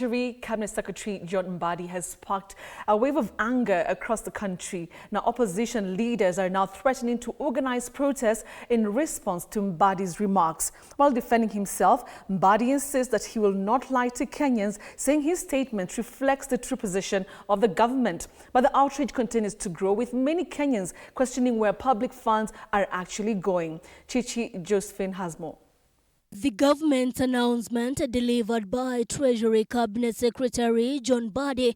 Treasury Cabinet Secretary John Mbadi has sparked a wave of anger across the country. Now, opposition leaders are now threatening to organize protests in response to Mbadi's remarks. While defending himself, Mbadi insists that he will not lie to Kenyans, saying his statement reflects the true position of the government. But the outrage continues to grow, with many Kenyans questioning where public funds are actually going. Josephine has more. The government's announcement delivered by Treasury Cabinet Secretary John Mbadi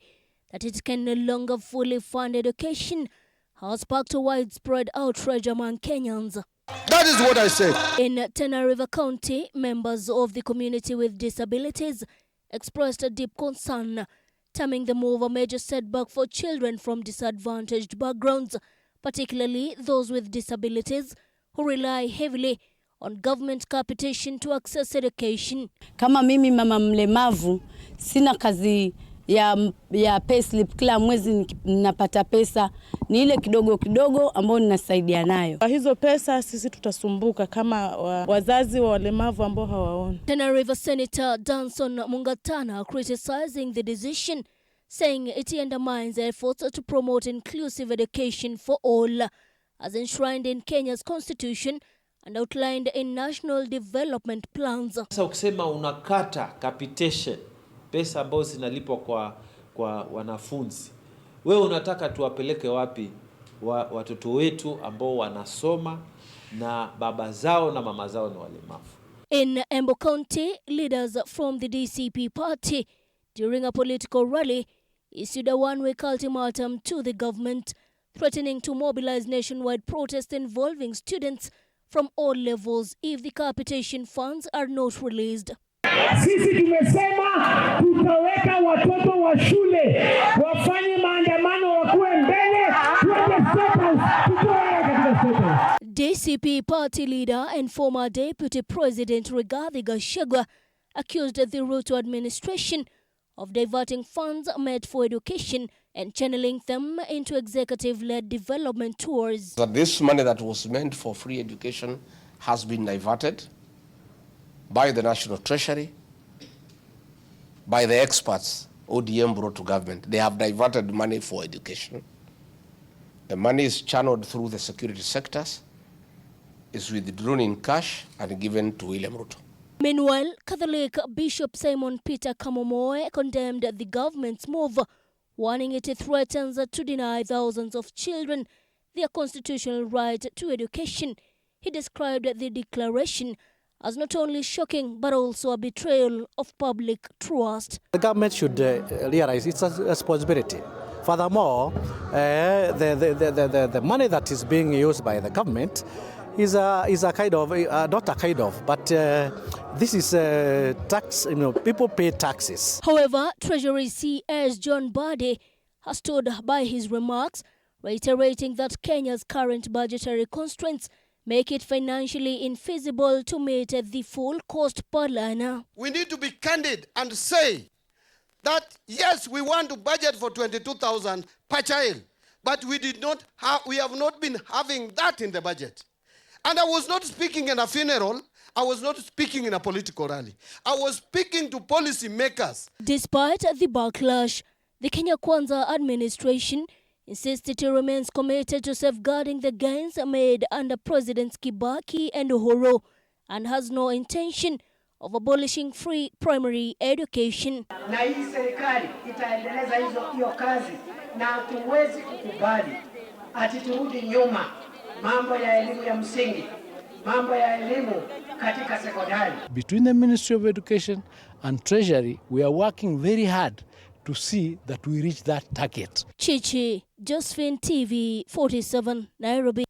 that it can no longer fully fund education has sparked a widespread outrage among Kenyans. That is what I said. In Tana River County, members of the community with disabilities expressed a deep concern, terming the move a major setback for children from disadvantaged backgrounds, particularly those with disabilities who rely heavily on government capitation to access education. Kama mimi mama mlemavu, sina kazi ya payslip, kila mwezi ninapata pesa, ni ile kidogo kidogo ambayo ninasaidia nayo. Hizo pesa sisi tutasumbuka kama wazazi wa walemavu ambao hawaoni. Tana River Senator Danson Mungatana criticizing the decision, saying it undermines efforts to promote inclusive education for all, as enshrined in Kenya's constitution and outlined in national development plans. Sasa ukisema unakata capitation, pesa ambazo zinalipwa kwa wanafunzi, wewe unataka tuwapeleke wapi watoto wetu ambao wanasoma na baba zao na mama zao ni walemavu? In Embu County, leaders from the DCP party during a political rally issued a one-week ultimatum to the government, threatening to mobilize nationwide protests involving students from all levels if the capitation funds are not released. Sisi tumesema tutaweka watoto wa shule wafanye maandamano wakuwe mbele tuende DCP party leader and former Deputy President Rigathi Gachagua accused the Ruto administration of diverting funds meant for education and channeling them into executive-led development tours. That this money that was meant for free education has been diverted by the National Treasury, by the experts ODM brought to government. They have diverted money for education. The money is channeled through the security sectors, is withdrawn in cash and given to William Ruto. Meanwhile, Catholic Bishop Simon Peter Kamomoe condemned the government's move, warning it threatens to deny thousands of children their constitutional right to education. He described the declaration as not only shocking but also a betrayal of public trust. The government should realize its responsibility. Furthermore, the money that is being used by the government is a kind of, not a kind of, but this is tax, people pay taxes. However, Treasury CS John Mbadi has stood by his remarks, reiterating that Kenya's current budgetary constraints make it financially infeasible to meet the full cost per learner. We need to be candid and say that yes, we want to budget for 22,000 per child, but we have not been having that in the budget. And I was not speaking in a funeral, I was not speaking in a political rally. I was speaking to policy makers. Despite the backlash, the Kenya Kwanza administration insisted it remains committed to safeguarding the gains made under Presidents Kibaki and Uhuru and has no intention of abolishing free primary education. Na hii serikali itaendeleza hiyo kazi na hatuwezi kukubali ati turudi nyuma mambo ya elimu ya msingi, mambo ya elimu katika sekondari. Between the Ministry of Education and Treasury, we are working very hard to see that we reach that target. Josephine, TV 47, Nairobi.